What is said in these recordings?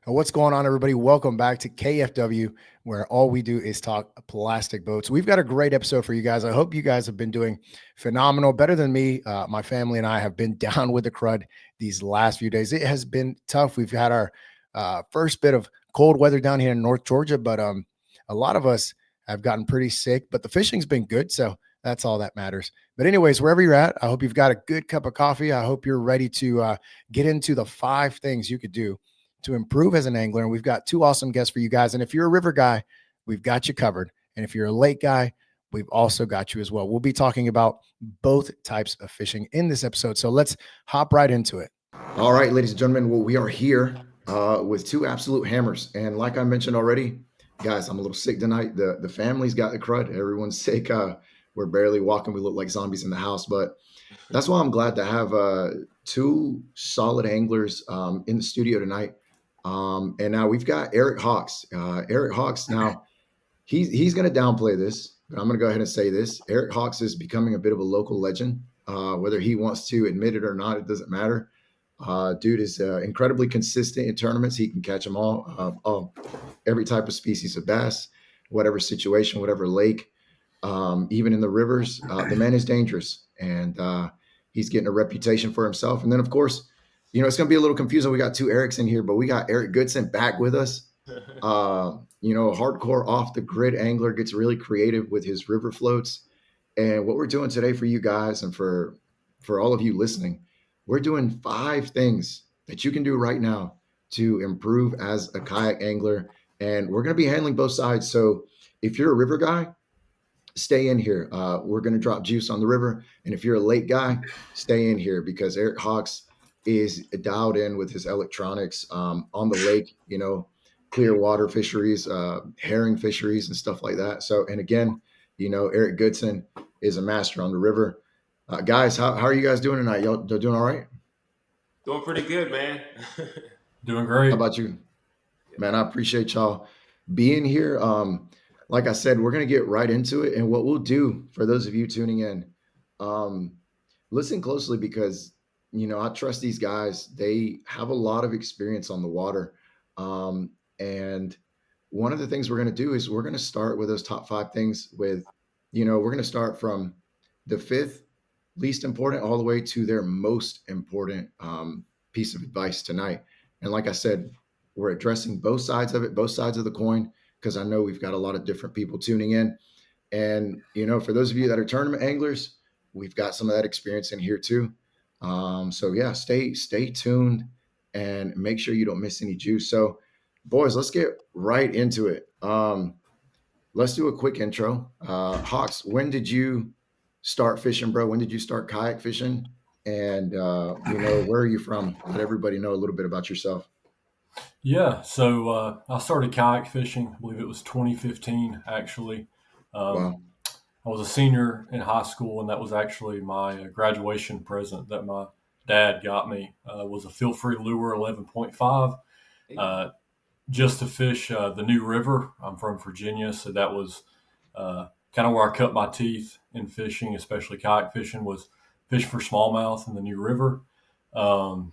And what's going on, everybody? Welcome back to KFW, where all we do is talk plastic boats. We've got a great episode for you guys. I hope you guys have been doing phenomenal, better than me. My family and I have been down with the crud these last few days. It has been tough. We've had our first bit of cold weather down here in North Georgia, but a lot of us have gotten pretty sick. But the fishing's been good, so that's all that matters. But anyways, wherever you're at, I hope you've got a good cup of coffee. I hope you're ready to get into the 5 things you could do to improve as an angler. And we've got 2 awesome guests for you guys. And if you're a river guy, we've got you covered. And if you're a lake guy, we've also got you as well. We'll be talking about both types of fishing in this episode. So let's hop right into it. All right, ladies and gentlemen. Well, we are here with 2 absolute hammers. And like I mentioned already, guys, I'm a little sick tonight. The family's got the crud. Everyone's sick. We're barely walking. We look like zombies in the house. But that's why I'm glad to have 2 solid anglers in the studio tonight. And now we've got Eric Hawks. Eric Hawks, now he's going to downplay this, but I'm going to go ahead and say this. Eric Hawks is becoming a bit of a local legend. Whether he wants to admit it or not, it doesn't matter. Dude is incredibly consistent in tournaments. He can catch them all, every type of species of bass, whatever situation, whatever lake, even in the rivers. The man is dangerous, and he's getting a reputation for himself. And then, of course, it's going to be a little confusing. We got 2 Erics in here, but we got Eric Goodson back with us. A hardcore off the grid angler, gets really creative with his river floats. And what we're doing today for you guys and for all of you listening, we're doing 5 things that you can do right now to improve as a kayak angler. And we're going to be handling both sides. So if you're a river guy, stay in here. We're going to drop juice on the river. And if you're a lake guy, stay in here because Eric Hawks is dialed in with his electronics on the lake, clear water fisheries, herring fisheries and stuff like that. So, and again, Eric Goodson is a master on the river. Guys, how are you guys doing tonight? Y'all doing all right? Doing pretty good, man. Doing How great. about you? Man, I appreciate y'all being here. Like I said, we're going to get right into it. And what we'll do for those of you tuning in, um, listen closely because, I trust these guys. They have a lot of experience on the water. And one of the things we're going to do is we're going to start with those top 5 things we're going to start from the 5th least important all the way to their most important piece of advice tonight. And like I said, we're addressing both sides of it, both sides of the coin, because I know we've got a lot of different people tuning in. And, for those of you that are tournament anglers, we've got some of that experience in here too. So yeah, stay tuned and make sure you don't miss any juice. So boys, let's get right into it. Let's do a quick intro. Hawks, when did you start fishing, bro? When did you start kayak fishing? And where are you from? Let everybody know a little bit about yourself. Yeah, so I started kayak fishing. I believe it was 2015, actually. Um, Wow. I was a senior in high school, and that was actually my graduation present that my dad got me. Was a feel free lure 11.5, uh, just to fish the New River. I'm from Virginia, so that was kind of where I cut my teeth in fishing, especially kayak fishing. Was fish for smallmouth in the New River. Um,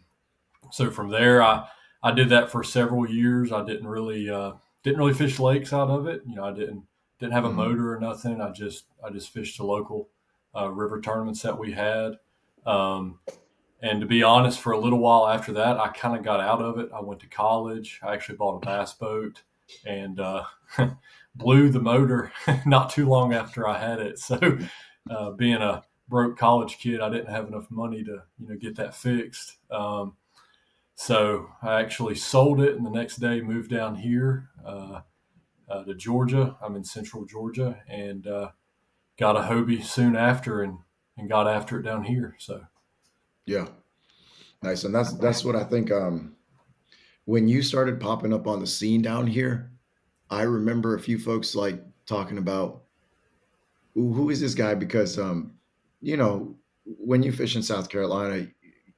so from there, I did that for several years. I didn't really fish lakes out of it. I didn't have a Mhm. motor or nothing. I just fished the local river tournaments that we had. Um, and to be honest, for a little while after that, I kind of got out of it. I went to college. I actually bought a bass boat and blew the motor not too long after I had it. So, being a broke college kid, I didn't have enough money to get that fixed. So I actually sold it, and the next day moved down here to Georgia. I'm in Central Georgia, and got a Hobie soon after, and got after it down here. So Yeah. Nice. And that's what I think. When you started popping up on the scene down here, I remember a few folks like talking about who is this guy? Because you know, when you fish in South Carolina,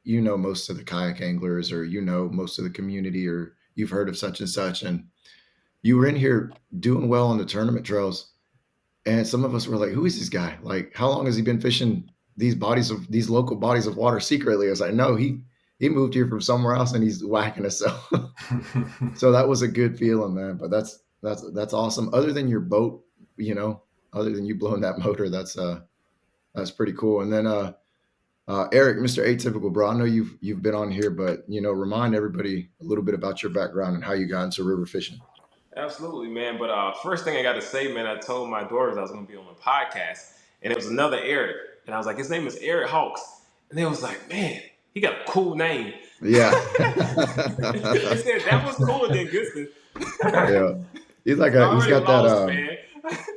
most of the kayak anglers or most of the community or you've heard of such and such. And you were in here doing well on the tournament trails. And some of us were like, who is this guy? Like, how long has he been fishing these local bodies of water secretly? I was like, no, he moved here from somewhere else and he's whacking us. So that was a good feeling, man. But that's awesome. Other than your boat, other than you blowing that motor, that's pretty cool. And then Eric, Mr. Atypical, bro, I know you've been on here, but remind everybody a little bit about your background and how you got into river fishing. Absolutely, man. But first thing I got to say, man, I told my daughters I was going to be on a podcast, and it was another Eric, and I was like, his name is Eric Hawks, and they was like, man, he got a cool name. Yeah. They said that was cooler than Guston. Yeah. He's like he's got lost, that man.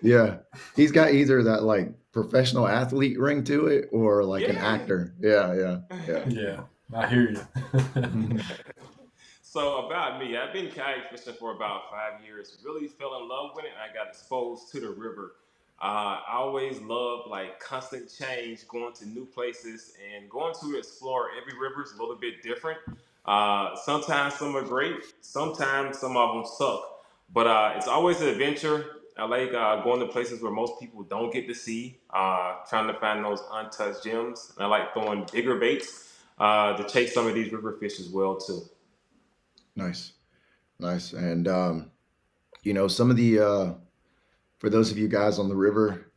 yeah. He's got either that like professional athlete ring to it or like an actor. Yeah. Yeah, I hear you. So about me, I've been kayak fishing for about 5 years. Really fell in love with it. I got exposed to the river. I always loved like constant change, going to new places and going to explore. Every river is a little bit different. Sometimes some are great. Sometimes some of them suck. But it's always an adventure. I like going to places where most people don't get to see. Trying to find those untouched gems. And I like throwing bigger baits to chase some of these river fish as well too. Nice. And some of the for those of you guys on the river,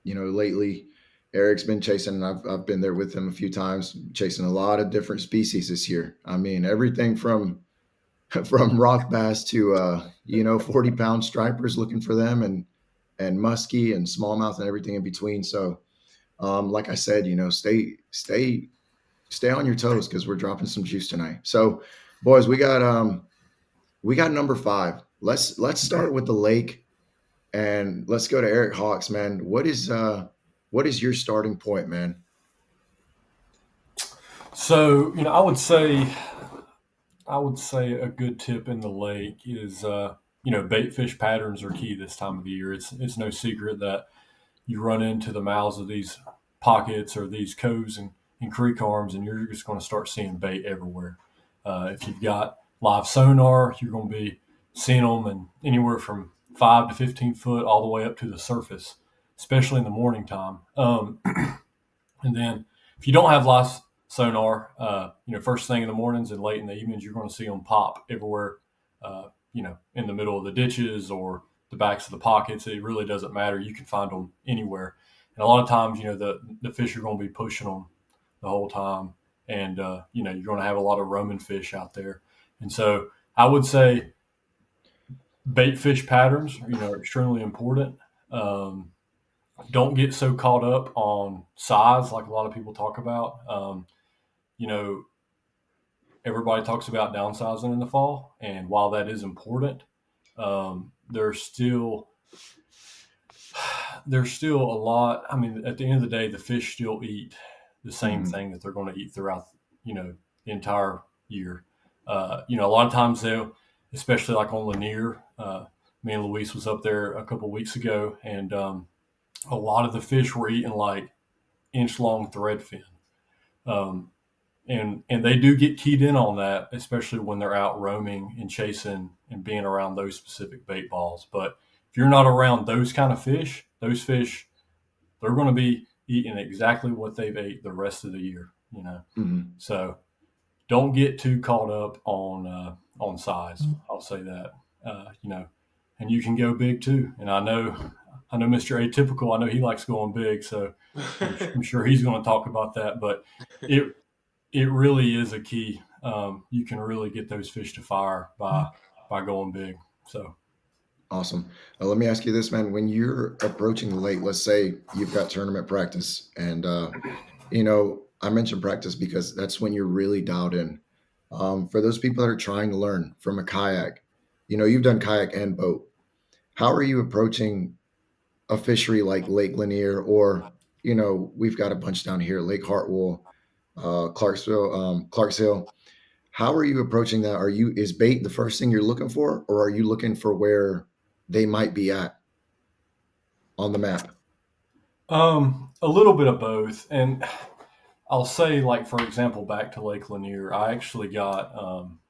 lately Eric's been chasing, and I've been there with him a few times, chasing a lot of different species this year. I mean, everything from rock bass to 40-pound stripers, looking for them, and muskie and smallmouth and everything in between. So like I said, stay on your toes because we're dropping some juice tonight. So boys, we got number 5. Let's start with the lake, and let's go to Eric Hawks, man. What is your starting point, man? So, I would say a good tip in the lake is, bait fish patterns are key this time of the year. It's no secret that you run into the mouths of these pockets or these coves and creek arms, and you're just going to start seeing bait everywhere. If you've got live sonar, you're going to be seeing them in anywhere from 5 to 15 foot all the way up to the surface, especially in the morning time. And then if you don't have live sonar, first thing in the mornings and late in the evenings, you're going to see them pop everywhere, in the middle of the ditches or the backs of the pockets. It really doesn't matter. You can find them anywhere. And a lot of times, the fish are going to be pushing them the whole time. And, you're going to have a lot of roaming fish out there. And so I would say bait fish patterns, are extremely important. Don't get so caught up on size like a lot of people talk about. Everybody talks about downsizing in the fall, and while that is important, there's still a lot. I mean, at the end of the day, the fish still eat the same thing that they're going to eat throughout, the entire year. A lot of times they'll, especially like on Lanier, me and Luis was up there a couple of weeks ago, and a lot of the fish were eating like inch-long threadfin. And they do get keyed in on that, especially when they're out roaming and chasing and being around those specific bait balls. But if you're not around those kind of fish, those fish, they're going to be eating exactly what they've ate the rest of the year, So don't get too caught up on size. I'll say that, and you can go big too. And I know Mr. Atypical, I know he likes going big, so I'm sure he's going to talk about that, but it really is a key. You can really get those fish to fire by going big. So awesome. Let me ask you this, man. When you're approaching the lake, let's say you've got tournament practice, and I mentioned practice because that's when you're really dialed in. For those people that are trying to learn from a kayak, you've done kayak and boat. How are you approaching a fishery like Lake Lanier, or we've got a bunch down here, Lake Hartwell, Clarks Hill? How are you approaching that? Is bait the first thing you're looking for, or are you looking for where they might be at on the map? A little bit of both. And I'll say, like, for example, back to Lake Lanier, I actually got,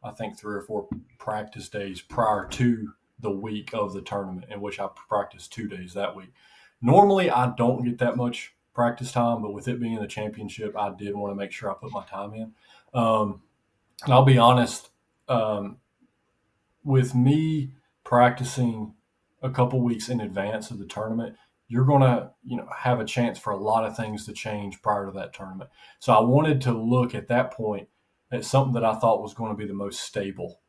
I think 3 or 4 practice days prior to the week of the tournament, in which I practiced 2 days that week. Normally, I don't get that much practice time, but with it being the championship, I did want to make sure I put my time in. And I'll be honest, with me practicing a couple weeks in advance of the tournament, you're going to, have a chance for a lot of things to change prior to that tournament. So I wanted to look at that point at something that I thought was going to be the most stable.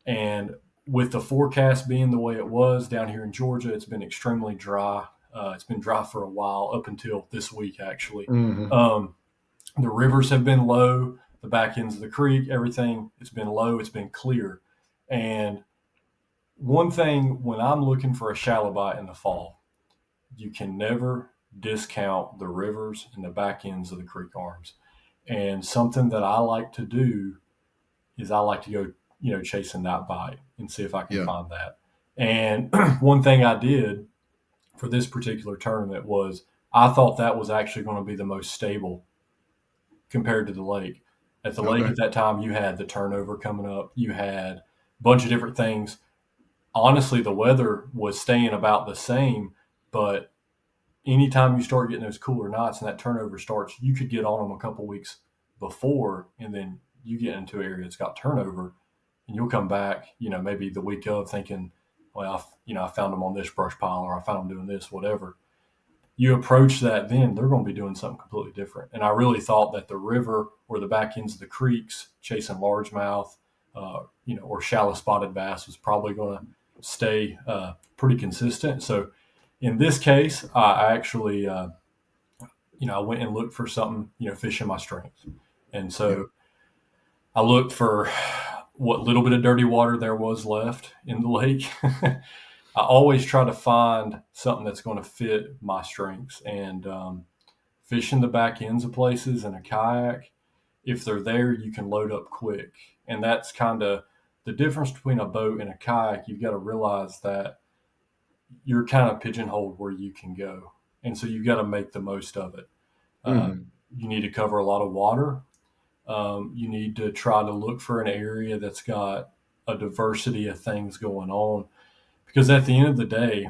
And with the forecast being the way it was down here in Georgia, it's been extremely dry. It's been dry for a while, up until this week, actually. Mm-hmm. The rivers have been low, the back ends of the creek, everything, it's been low, it's been clear. And one thing, when I'm looking for a shallow bite in the fall, you can never discount the rivers and the back ends of the creek arms. And something that I like to do is I like to go, chasing that bite and see if I can find that. And one thing I did for this particular tournament was I thought that was actually going to be the most stable compared to the lake. At the lake at that time, you had the turnover coming up. You had a bunch of different things. Honestly, the weather was staying about the same, but anytime you start getting those cooler nights and that turnover starts, you could get on them a couple weeks before, and then you get into an area that's got turnover, and you'll come back, maybe the week of thinking, well, I found them on this brush pile, or I found them doing this, whatever. You approach that, then they're going to be doing something completely different. And I really thought that the river or the back ends of the creeks chasing largemouth, or shallow spotted bass was probably going to stay pretty consistent. So in this case, I actually, I went and looked for something, fishing my strength. And so I looked for what little bit of dirty water there was left in the lake. I always try to find something that's going to fit my strengths, and fishing the back ends of places in a kayak, if they're there, you can load up quick. And that's kind of the difference between a boat and a kayak. You've got to realize that you're kind of pigeonholed where you can go. And so you've got to make the most of it. You need to cover a lot of water. You need to try to look for an area that's got a diversity of things going on. Because at the end of the day,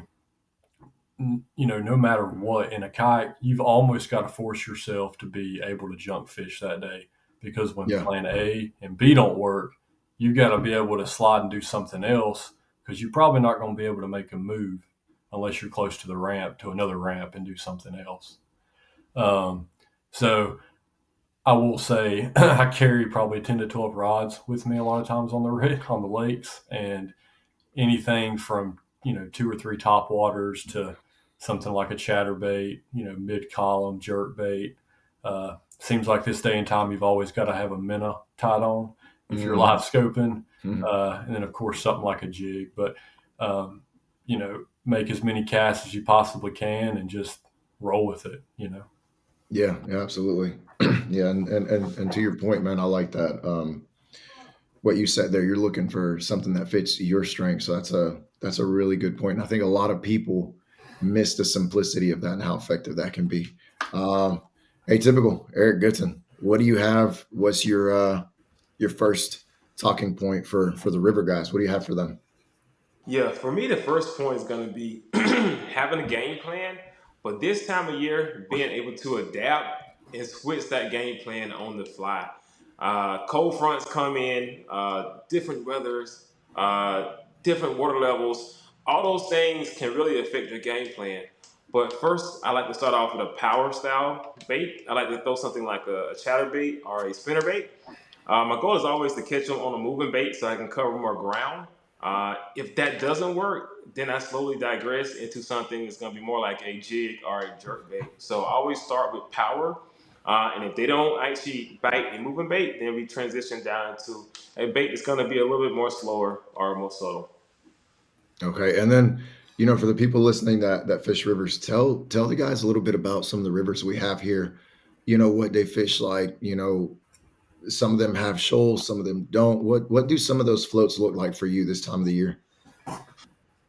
no matter what, in a kayak, you've almost got to force yourself to be able to jump fish that day. Because when plan A and B don't work, you've got to be able to slide and do something else, because you're probably not going to be able to make a move unless you're close to the ramp, to another ramp, and do something else. So I will say I carry probably 10 to 12 rods with me a lot of times on the lakes, and anything from 2 or 3 top waters to something like a chatterbait, mid column jerk bait. Seems like this day and time you've always got to have a minnow tied on if you're live scoping, and then of course something like a jig. But make as many casts as you possibly can and just roll with it. Yeah, absolutely. Yeah, and to your point, man, I like that. What you said there, you're looking for something that fits your strength. So that's a really good point. And I think a lot of people miss the simplicity of that and how effective that can be. Atypical, Eric Gooden, what do you have? What's your first talking point for the river guys? What do you have for them? Yeah, for me, the first point is going to be having a game plan, but this time of year, being able to adapt and switch that game plan on the fly. Cold fronts come in, different weathers, different water levels. All those things can really affect your game plan. But first, I like to start off with a power style bait. I like to throw something like a chatterbait or a spinnerbait. My goal is always to catch them on a moving bait so I can cover more ground. If that doesn't work, then I slowly digress into something that's going to be more like a jig or a jerk bait. So I always start with power. And if they don't actually bite a moving bait, then we transition down to a bait that's going to be a little bit more slower or more subtle. Okay. And then, for the people listening that fish rivers, tell the guys a little bit about some of the rivers we have here, what they fish like, some of them have shoals, some of them don't. What do some of those floats look like for you this time of the year?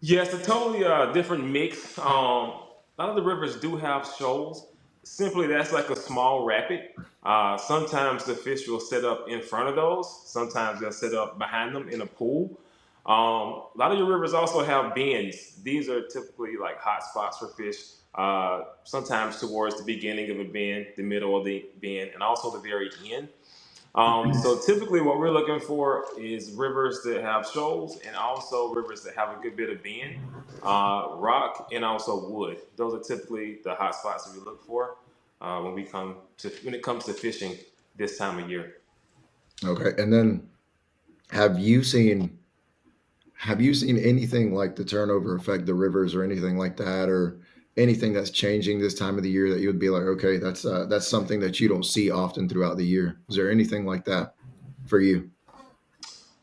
Yeah, it's a totally different mix. A lot of the rivers do have shoals. Simply, that's like a small rapid. Sometimes the fish will set up in front of those. Sometimes they'll set up behind them in a pool. A lot of your rivers also have bends. These are typically like hot spots for fish. Sometimes towards the beginning of a bend, the middle of the bend, and also the very end. So typically, what we're looking for is rivers that have shoals and also rivers that have a good bit of bend, rock, and also wood. Those are typically the hot spots that we look for when it comes to fishing this time of year. Okay. And then have you seen have you seen anything like the turnover affect the rivers or anything like that, or anything that's changing this time of the year that you would be like, okay, that's something that you don't see often throughout the year? Is there anything like that for you?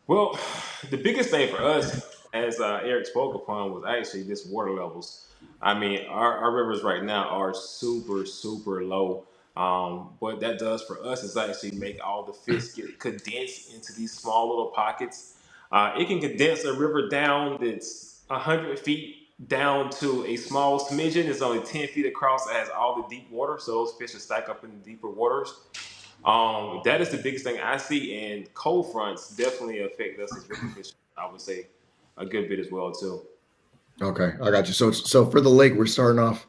Well, the biggest thing for us, as Eric spoke upon, was actually this water levels. I mean, our rivers right now are super, super low. What that does for us is actually make all the fish get condensed into these small little pockets. It can condense a river down that's 100 feet down to a small smidgen. It's only 10 feet across. It has all the deep water, so those fish will stack up in the deeper waters. That is the biggest thing I see, and cold fronts definitely affect us as river fish. I would say a good bit as well too. Okay, I got you. So for the lake, we're starting off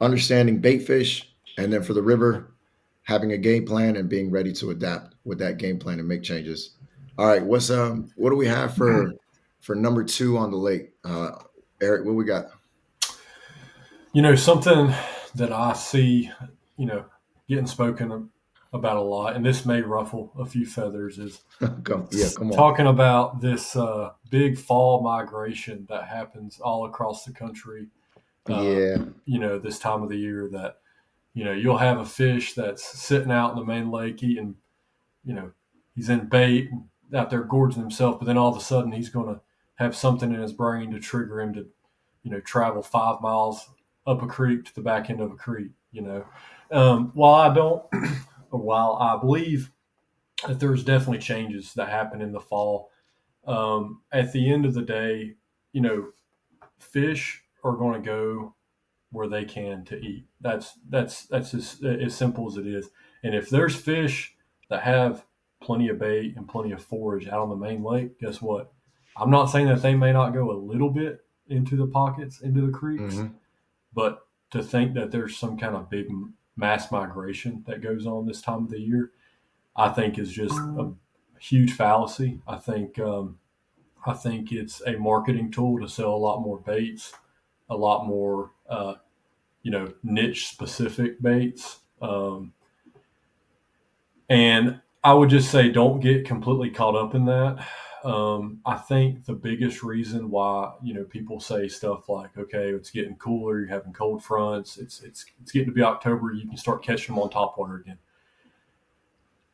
understanding bait fish, and then for the river, having a game plan and being ready to adapt with that game plan and make changes. All right, what do we have for number two on the lake? Eric, what we got? Something that I see, getting spoken about a lot, and this may ruffle a few feathers, is Come on. talking about this big fall migration that happens all across the country. Uh, Yeah. this time of the year that, you'll have a fish that's sitting out in the main lake eating, you know, he's in bait out there gorging himself, but then all of a sudden he's going to have something in his brain to trigger him to, travel 5 miles up a creek to the back end of a creek. While I don't, or while I believe that there's definitely changes that happen in the fall, at the end of the day, fish are going to go where they can to eat. That's as simple as it is. And if there's fish that have plenty of bait and plenty of forage out on the main lake, guess what? I'm not saying that they may not go a little bit into the pockets, into the creeks, Hmm. but to think that there's some kind of big mass migration that goes on this time of the year, I think is just a huge fallacy. I think it's a marketing tool to sell a lot more baits, a lot more niche specific baits. And I would just say don't get completely caught up in that. I think the biggest reason why people say stuff like, okay, it's getting cooler, you're having cold fronts, it's getting to be October, you can start catching them on topwater again.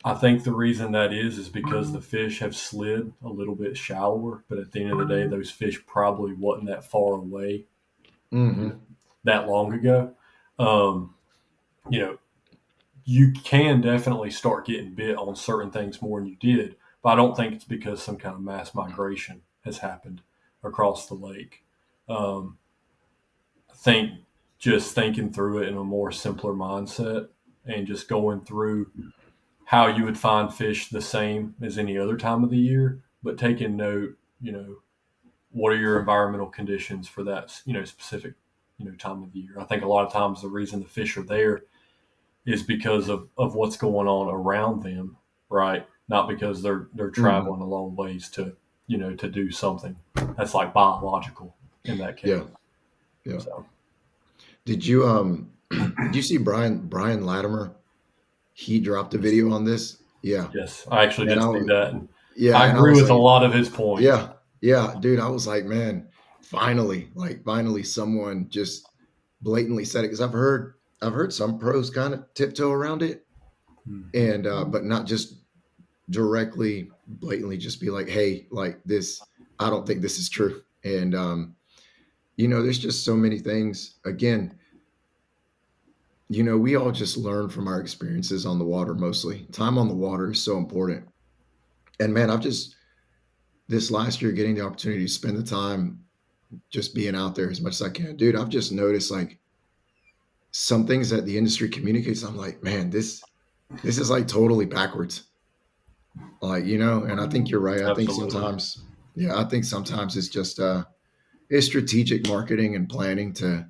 I think the reason that is because the fish have slid a little bit shallower, but at the end of the day, those fish probably wasn't that far away Hmm. that long ago. Um, you know, you can definitely start getting bit on certain things more than you did, but I don't think it's because some kind of mass migration has happened across the lake. Um, I think just thinking through it in a more simpler mindset and just going through how you would find fish the same as any other time of the year, but taking note, what are your environmental conditions for that, specific, time of the year. I think a lot of times the reason the fish are there is because of what's going on around them, right? Not because they're Hmm. traveling a long ways to do something that's like biological in that case. Yeah. Yeah. So Did you see Brian Latimer? He dropped a video on this. Yeah. yes, I actually And did I see was that. And yeah, I and I agree was with a like, lot of his points. yeah, yeah, dude. I was like, man, finally someone just blatantly said it, because I've heard some pros kind of tiptoe around it, Mhm. and but not just directly blatantly just be like, hey, like this, I don't think this is true. And there's just so many things. Again, we all just learn from our experiences on the water. Mostly time on the water is so important. And man, I've just this last year getting the opportunity to spend the time just being out there as much as I can, dude. I've just noticed like some things that the industry communicates. I'm like, man, this is like totally backwards. Like, and I think you're right. I think Absolutely. sometimes Yeah, I think sometimes it's just it's strategic marketing and planning to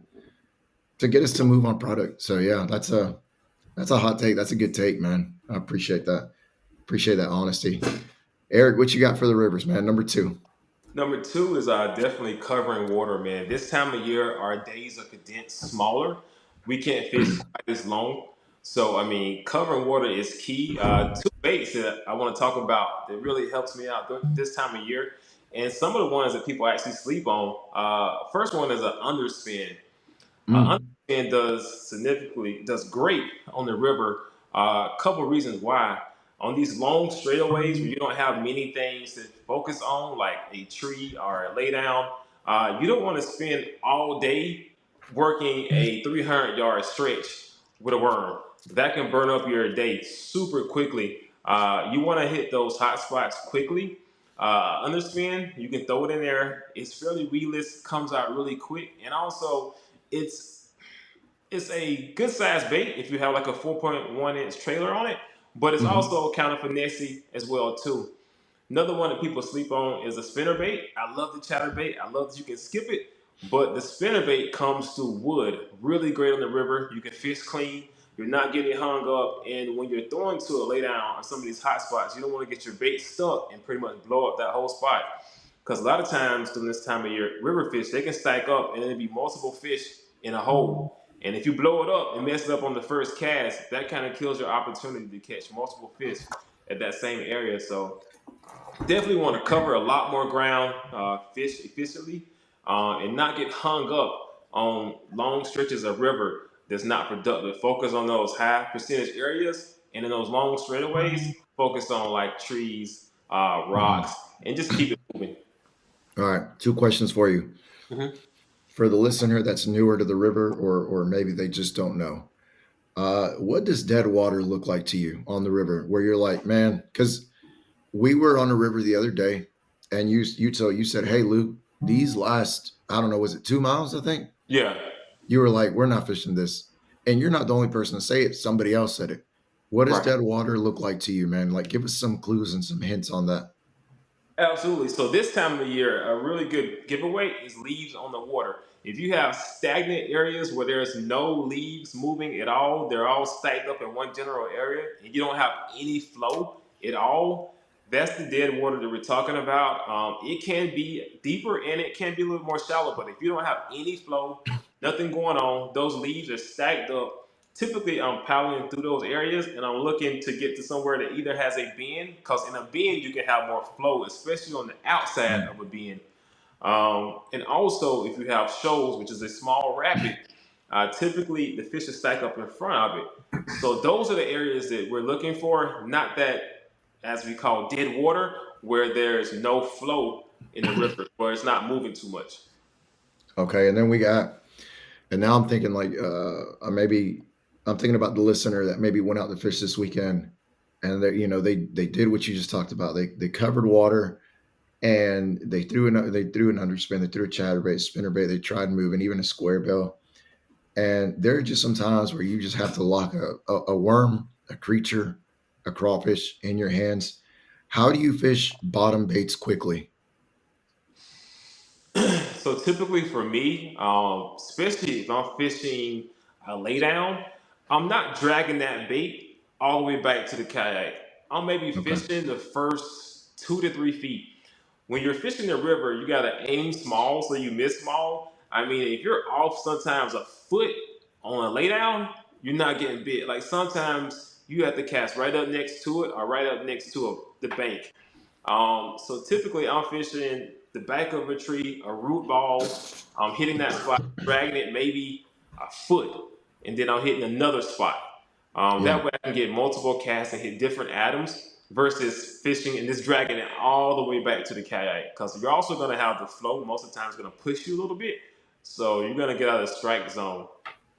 get us to move on product. So yeah, that's a hot take. That's a good take, man. I appreciate that. Appreciate that honesty. Eric, what you got for the rivers, man? Number two. Number two is definitely covering water, man. This time of year, our days are condensed smaller. We can't fish quite as long. So, I mean, covering water is key. Two baits that I want to talk about that really helps me out this time of year. And some of the ones that people actually sleep on. First one is an underspin. Mm. Underspin does great on the river. A couple reasons why. On these long straightaways where you don't have many things to focus on, like a tree or a lay down, you don't want to spend all day working a 300-yard stretch with a worm. That can burn up your day super quickly. You want to hit those hot spots quickly. Underspin, you can throw it in there. It's fairly weedless, comes out really quick, and also it's it's a good sized bait if you have like a 4.1 inch trailer on it, but it's Hmm. also kind of finessey as well too. Another one that people sleep on is a spinner bait. I love the chatter bait. I love that you can skip it, but the spinner bait comes to wood. Really great on the river. You can fish clean. You're not getting hung up. And when you're throwing to a lay down on some of these hot spots, you don't want to get your bait stuck and pretty much blow up that whole spot. Because a lot of times during this time of year, river fish, they can stack up and there'll be multiple fish in a hole. And if you blow it up and mess it up on the first cast, that kind of kills your opportunity to catch multiple fish at that same area. So definitely want to cover a lot more ground, fish efficiently, and not get hung up on long stretches of river that's not productive. Focus on those high percentage areas, and in those long straightaways, focus on like trees, rocks, Hmm. and just keep it moving. All right, two questions for you. Mhm. For the listener that's newer to the river, or maybe they just don't know, what does dead water look like to you on the river? Where you're like, man, because we were on a river the other day, and you said, hey Luke, these last, I don't know, was it 2 miles? I think Yeah. you were like, we're not fishing this, and you're not the only person to say it. Somebody else said it. What does Right. dead water look like to you, man? Like, give us some clues and some hints on that. Absolutely. So this time of the year, a really good giveaway is leaves on the water. If you have stagnant areas where there's no leaves moving at all, they're all stacked up in one general area, and you don't have any flow at all, that's the dead water that we're talking about. It can be deeper and it can be a little more shallow, but if you don't have any flow, nothing going on, those leaves are stacked up. Typically, I'm paddling through those areas and I'm looking to get to somewhere that either has a bend, because in a bend you can have more flow, especially on the outside of a bend. And also, if you have shoals, which is a small rapid, typically the fish is stacked up in front of it. So those are the areas that we're looking for, not that, as we call, dead water, where there's no flow in the river, where it's not moving too much. Okay, and then we got, and now I'm thinking like, maybe I'm thinking about the listener that maybe went out to fish this weekend, and they did what you just talked about. They covered water, and they threw an underspin, they threw a chatterbait, spinnerbait, they tried moving, even a square bill. And there are just some times where you just have to lock a worm, a creature, a crawfish in your hands. How do you fish bottom baits quickly? So typically for me, especially if I'm fishing a laydown, I'm not dragging that bait all the way back to the kayak. I'm maybe Okay. fishing the first 2 to 3 feet. When you're fishing the river, you gotta aim small so you miss small. I mean, if you're off sometimes a foot on a laydown, you're not getting bit. Like sometimes you have to cast right up next to it or right up next to the bank. So typically, I'm fishing the back of a tree, a root ball. I'm hitting that spot, dragging it maybe a foot, and then I'm hitting another spot. Yeah. That way, I can get multiple casts and hit different atoms versus fishing and just dragging it all the way back to the kayak. Because you're also going to have the flow. Most of the time, it's going to push you a little bit, so you're going to get out of the strike zone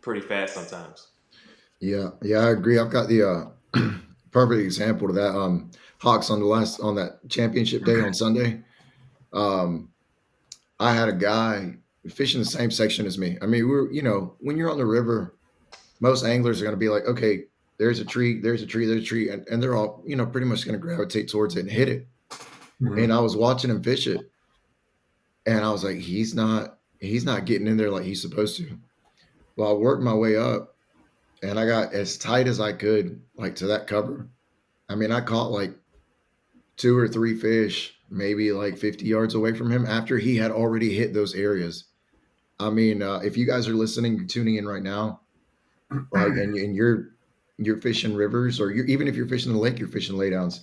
pretty fast sometimes. Yeah. Yeah, I agree. I've got the perfect example to that. Hawks on that championship day on Sunday. Um, I had a guy fishing the same section as me. I mean, when you're on the river, most anglers are going to be like, okay, there's a tree, there's a tree, there's a tree, and they're all, pretty much going to gravitate towards it and hit it. Mhm. And I was watching him fish it, And I was like, he's not getting in there like he's supposed to. Well, I worked my way up and I got as tight as I could, like to that cover. I mean, I caught like 2 or 3 fish, maybe like 50 yards away from him after he had already hit those areas. I mean, if you guys are listening, tuning in right now, like, and you're fishing rivers, or even if you're fishing the lake, you're fishing laydowns.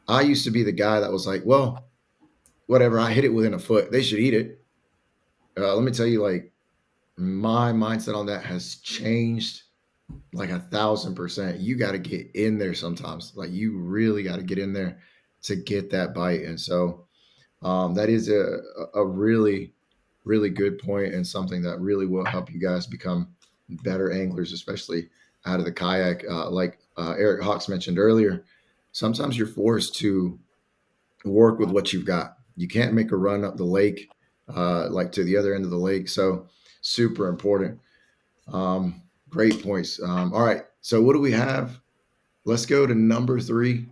I used to be the guy that was like, well, whatever, I hit it within a foot, they should eat it. Let me tell you, like, my mindset on that has changed like 1,000%. You got to get in there sometimes. Like, you really got to get in there to get that bite. And so that is a really, really good point, and something that really will help you guys become better anglers, especially out of the kayak. Like Eric Hawks mentioned earlier, sometimes you're forced to work with what you've got. You can't make a run up the lake, like to the other end of the lake. So super important. Great points. All right. So what do we have? Let's go to number 3.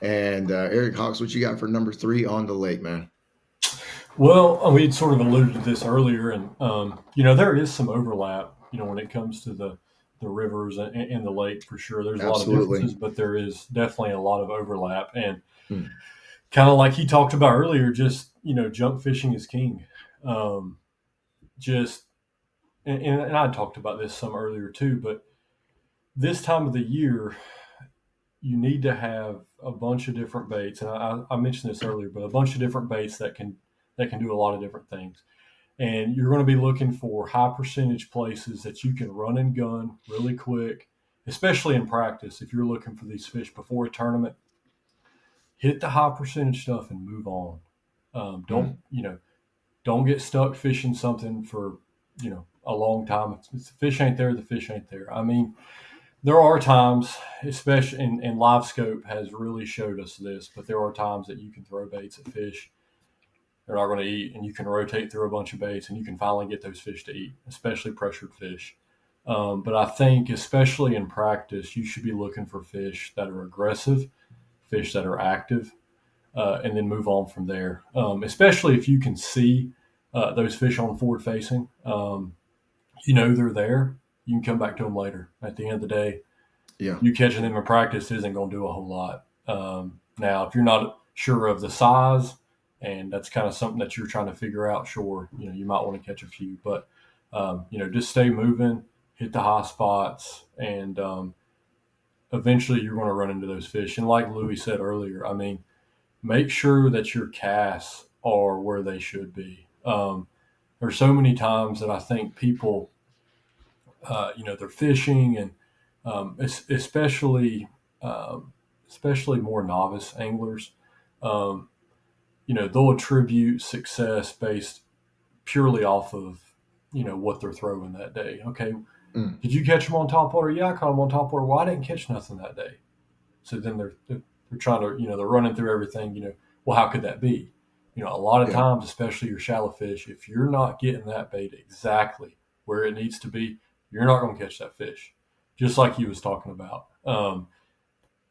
And Eric Hawks, what you got for number 3 on the lake, man? Well, we'd sort of alluded to this earlier, and there is some overlap. When it comes to the rivers and the lake, for sure, there's a lot of differences, but there is definitely a lot of overlap. And kind of like he talked about earlier, just junk fishing is king. And I talked about this some earlier too, but this time of the year, you need to have a bunch of different baits, and I mentioned this earlier, but a bunch of different baits that can do a lot of different things. And you're going to be looking for high percentage places that you can run and gun really quick, especially in practice. If you're looking for these fish before a tournament, hit the high percentage stuff and move on. Don't get stuck fishing something for a long time. If the fish ain't there, the fish ain't there. I mean, there are times, especially in live scope has really showed us this, but there are times that you can throw baits at fish they're not going to eat, and you can rotate through a bunch of baits and you can finally get those fish to eat, especially pressured fish. But I think, especially in practice, you should be looking for fish that are aggressive, fish that are active, and then move on from there. Especially if you can see those fish on forward facing, they're there. You can come back to them later. At the end of the day, you catching them in practice isn't going to do a whole lot. Now, if you're not sure of the size, and that's kind of something that you're trying to figure out, sure, you might want to catch a few, but just stay moving, hit the high spots, and eventually you're going to run into those fish. And like Louis said earlier, I mean, make sure that your casts are where they should be. There's so many times that I think people, they're fishing, and especially more novice anglers, they'll attribute success based purely off of, what they're throwing that day. Okay. Did you catch them on top water? Yeah, I caught them on top water. Well, I didn't catch nothing that day. So then they're trying to, they're running through everything, well, how could that be? A lot of times, especially your shallow fish, if you're not getting that bait exactly where it needs to be, you're not going to catch that fish. Just like he was talking about,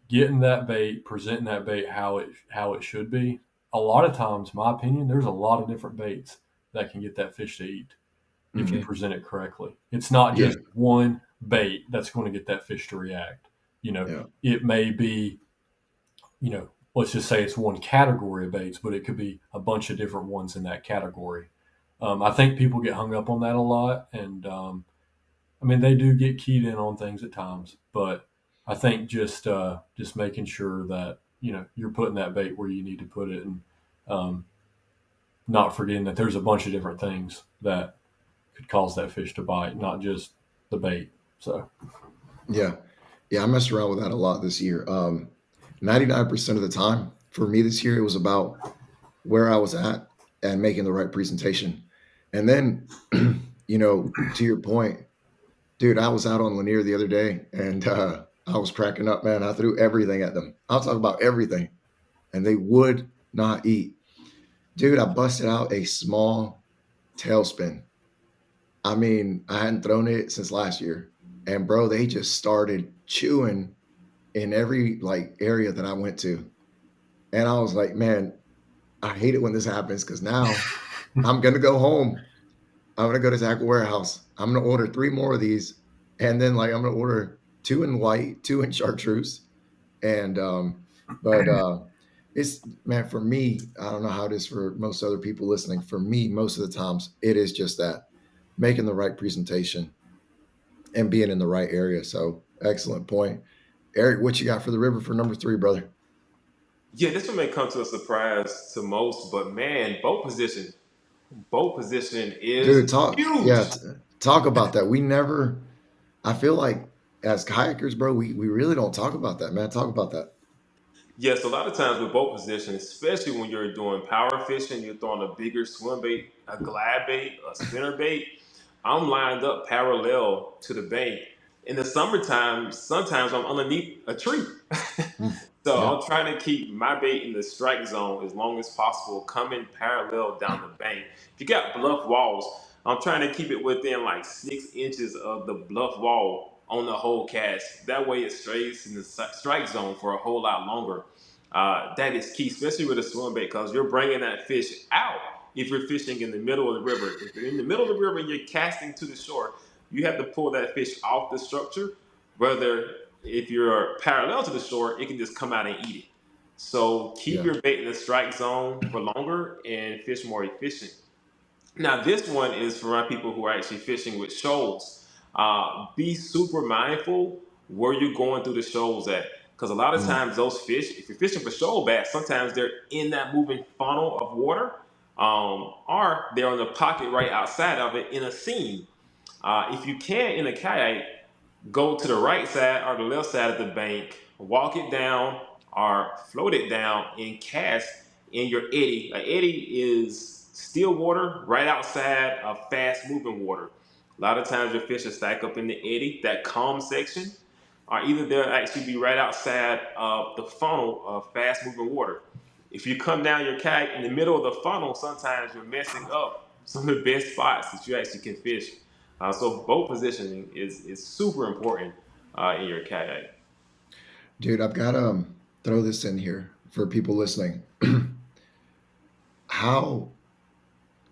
getting that bait, presenting that bait how it should be. A lot of times, my opinion, there's a lot of different baits that can get that fish to eat if you present it correctly. It's not just one bait that's going to get that fish to react. It may be, let's just say it's one category of baits, but it could be a bunch of different ones in that category. I think people get hung up on that a lot, and they do get keyed in on things at times, but I think just making sure that you're putting that bait where you need to put it, and not forgetting that there's a bunch of different things that could cause that fish to bite, not just the bait. So I messed around with that a lot this year. 99% of the time for me this year, it was about where I was at and making the right presentation. And then, to your point, dude, I was out on Lanier the other day, and I was cracking up, man. I threw everything at them. I'll talk about everything, and they would not eat. Dude, I busted out a small tailspin. I mean, I hadn't thrown it since last year. And bro, they just started chewing in every area that I went to. And I was like, man, I hate it when this happens, because now I'm going to go home. I'm going to go to Tackle Warehouse. I'm going to order 3 more of these. And then like, I'm going to order 2 in white, 2 in chartreuse. And, but, it's, man, for me, I don't know how it is for most other people listening. For me, most of the times it is just that making the right presentation and being in the right area. So excellent point. Eric, what you got for the river for number 3, brother? Yeah, this one may come to a surprise to most, but man, boat position Dude, is talk, huge. yeah, talk about that. We never, I feel like as kayakers, bro, we really don't talk about that, man. Talk about that. Yes, a lot of times with boat position, especially when you're doing power fishing, you're throwing a bigger swim bait, a glide bait, a spinner bait. I'm lined up parallel to the bank. In the summertime, sometimes I'm underneath a tree. Mm, So yeah, I'm trying to keep my bait in the strike zone as long as possible, coming parallel down the bank. If you got bluff walls, I'm trying to keep it within like 6 inches of the bluff wall on the whole cast. That way it stays in the strike zone for a whole lot longer. That is key, especially with a swim bait, because you're bringing that fish out if you're fishing in the middle of the river. If you're in the middle of the river and you're casting to the shore, you have to pull that fish off the structure, whether if you're parallel to the shore, it can just come out and eat it. So keep yeah. your bait in the strike zone for longer and fish more efficient. Now, this one is for my people who are actually fishing with shoals. Be super mindful where you're going through the shoals at. Because a lot of Mm, times, those fish, if you're fishing for shoal bass, sometimes they're in that moving funnel of water, or they're on the pocket right outside of it in a seam. If you can, in a kayak, go to the right side or the left side of the bank, walk it down or float it down and cast in your eddy. An eddy is still water right outside of fast moving water. A lot of times your fish will stack up in the eddy, that calm section, or either they'll actually be right outside of the funnel of fast moving water. If you come down your kayak in the middle of the funnel, sometimes you're messing up some of the best spots that you actually can fish. So boat positioning is super important in your kayak. dude, I've got to throw this in here for people listening. How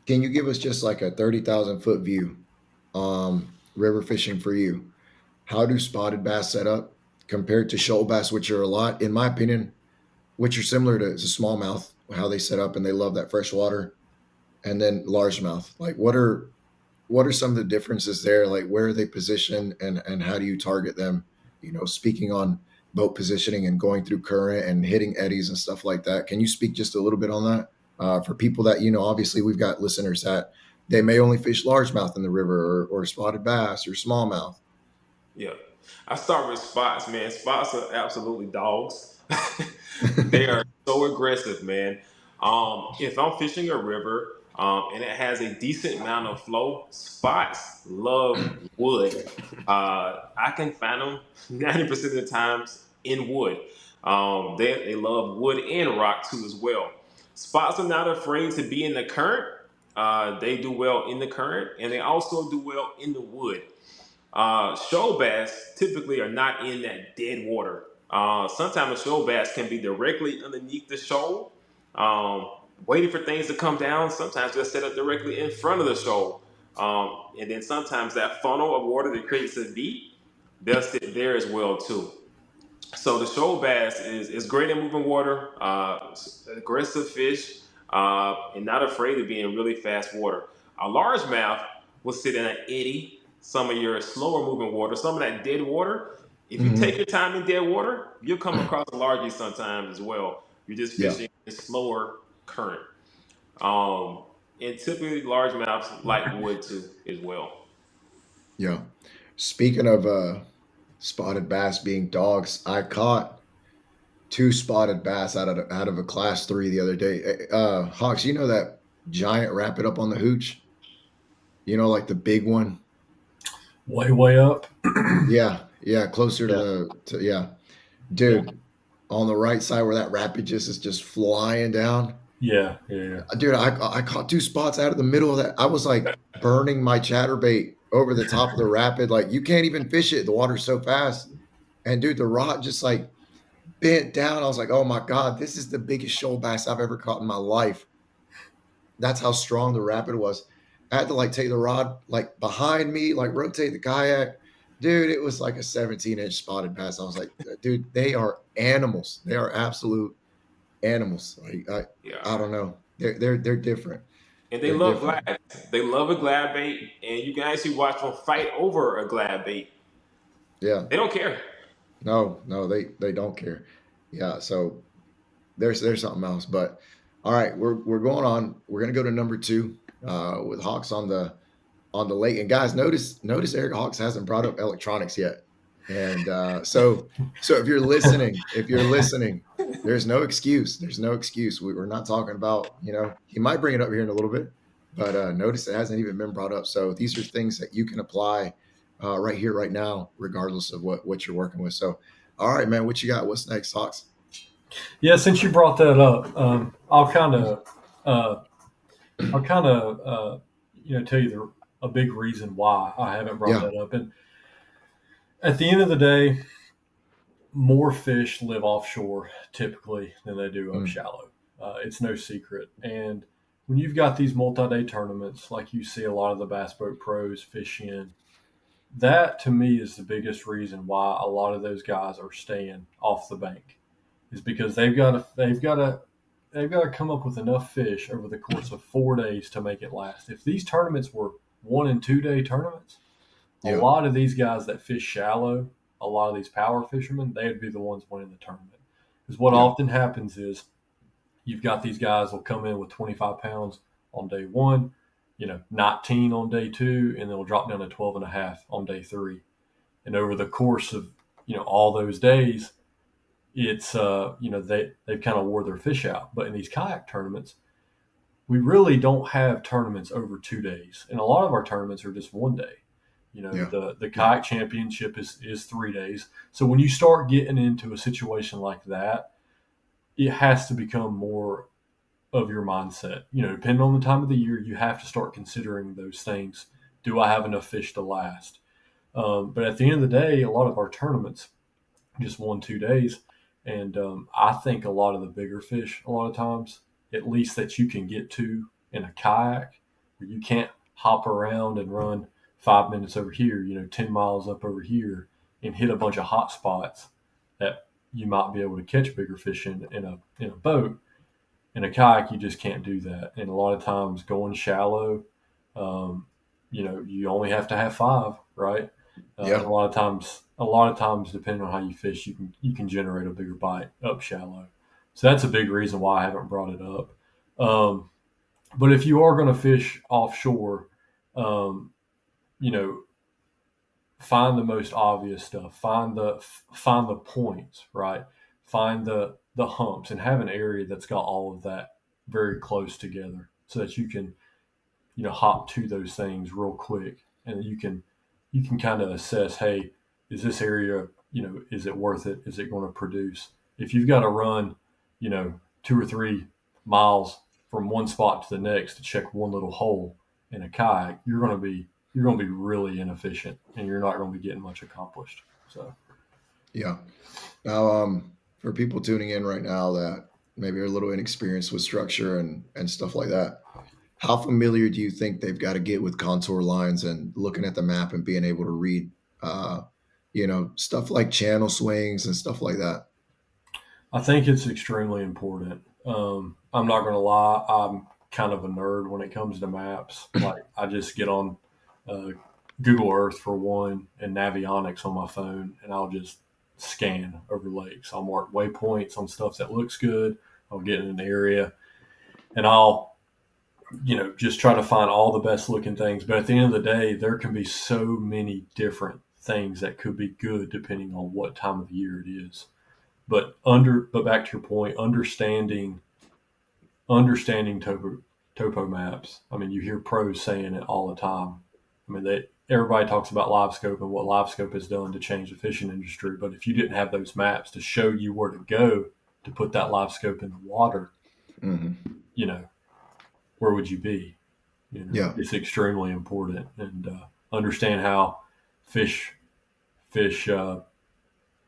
can you give us just like a 30,000-foot view, river fishing for you? How do spotted bass set up compared to shoal bass, which are a lot, in my opinion, which are similar to smallmouth, how they set up and they love that fresh water, and then largemouth. Like, what are some of the differences there? Like, where are they positioned, and how do you target them? Speaking on boat positioning and going through current and hitting eddies and stuff like that. Can you speak just a little bit on that for people that obviously we've got listeners that they may only fish largemouth in the river or spotted bass or smallmouth. Yeah. I start with spots, man. Spots are absolutely dogs. They are so aggressive, man. If I'm fishing a river and it has a decent amount of flow, spots love wood. I can find them 90% of the times in wood. They love wood and rock too as well. Spots are not afraid to be in the current. They do well in the current, and they also do well in the wood. Shoal bass typically are not in that dead water. Sometimes a shoal bass can be directly underneath the shoal, um, waiting for things to come down. Sometimes they'll set up directly in front of the shoal. And then sometimes that funnel of water that creates a V, they'll sit there as well too. So the shoal bass is great in moving water, aggressive fish, and not afraid to be in really fast water. A largemouth will sit in an eddy, some of your slower moving water, some of that dead water. If you take Mm-hmm. your time in dead water, you'll come across a largie sometimes as well. You're just Yeah, fishing in slower current. Um, and typically largemouths like wood too as well. yeah. Speaking of spotted bass being dogs, I caught 2 spotted bass out of a class 3 the other day. Hawks, that giant rapid up on the hooch? Like the big one? Way up. Yeah, yeah, closer to Yeah, yeah. yeah, Dude, on the right side where that rapid just is just flying down. yeah. Dude, I caught 2 spots out of the middle of that. I was like burning my chatterbait over the top of the rapid. Like, you can't even fish it. The water's so fast. And dude, the rod just like bent down. I was like, oh my God, this is the biggest shoal bass I've ever caught in my life. that's how strong the rapid was. I had to like take the rod like behind me, like rotate the kayak. Dude, it was like a 17-inch spotted bass. I was like, dude, they are animals. They are absolute animals. Like Yeah. I don't know. They're different. And they They're love different. glad. They love a glad bait, and you can actually watch them fight over a glad bait. Yeah. They don't care. No, they don't care. Yeah. So there's something else. But all right, we're going on. We're gonna go to number two with Hawks on the lake. And guys, notice Eric Hawks hasn't brought up electronics yet. And so if you're listening, there's no excuse. There's no excuse. We're not talking about, he might bring it up here in a little bit, but notice it hasn't even been brought up. So these are things that you can apply right here, right now, regardless of what you're working with. So, all right, man, what you got? What's next, Hawks? Yeah, since you brought that up, uh, I'll kind of tell you a big reason why I haven't brought Yeah. that up. And at the end of the day, more fish live offshore typically than they do up Mm, shallow. It's no secret. And when you've got these multi-day tournaments, like you see a lot of the bass boat pros fish in, that to me is the biggest reason why a lot of those guys are staying off the bank, is because they've got to come up with enough fish over the course of 4 days to make it last. If these tournaments were 1 and 2 day tournaments, a yeah. lot of these guys that fish shallow, a lot of these power fishermen, they'd be the ones winning the tournament. Because what Yeah. often happens is you've got these guys will come in with 25 pounds on day one, 19 on day two, and they'll drop down to 12 and a half on day three. And over the course of, all those days, it's, they've kind of wore their fish out. But in these kayak tournaments, we really don't have tournaments over 2 days. And a lot of our tournaments are just one day. Yeah. The Yeah. kayak championship is 3 days. So when you start getting into a situation like that, it has to become more of your mindset. Depending on the time of the year, you have to start considering those things. Do I have enough fish to last? But at the end of the day, a lot of our tournaments just 1 2 days, and I think a lot of the bigger fish, a lot of times, at least that you can get to in a kayak, where you can't hop around and run 5 minutes over here, 10 miles up over here, and hit a bunch of hot spots that you might be able to catch bigger fish in a boat. In a kayak, you just can't do that. And a lot of times going shallow, um, you only have to have five, right? And Yeah. a lot of times, depending on how you fish, you can generate a bigger bite up shallow. So that's a big reason why I haven't brought it up. Um, but if you are going to fish offshore, um, you know, find the most obvious stuff. Find the points, right? Find the humps, and have an area that's got all of that very close together, so that you can hop to those things real quick, and you can kind of assess, hey, is this area, is it worth it? Is it going to produce? If you've got to run 2 or 3 miles from one spot to the next to check one little hole in a kayak, you're going to be really inefficient, and you're not going to be getting much accomplished. So Yeah. Now, for people tuning in right now that maybe are a little inexperienced with structure and stuff like that, how familiar do you think they've got to get with contour lines and looking at the map and being able to read, uh, stuff like channel swings and stuff like that? I think it's extremely important. I'm not going to lie, I'm kind of a nerd when it comes to maps. Like, I just get on uh, Google Earth for one, and Navionics on my phone, and I'll just scan over lakes. I'll mark waypoints on stuff that looks good. I'll get in an area, and I'll just try to find all the best looking things. But at the end of the day, there can be so many different things that could be good depending on what time of the year it is. But back to your point, understanding topo maps. I mean, you hear pros saying it all the time. I mean, everybody talks about live scope and what live scope has done to change the fishing industry. But if you didn't have those maps to show you where to go to put that live scope in the water, Hmm. you know, where would you be? Yeah. It's extremely important, and understand how fish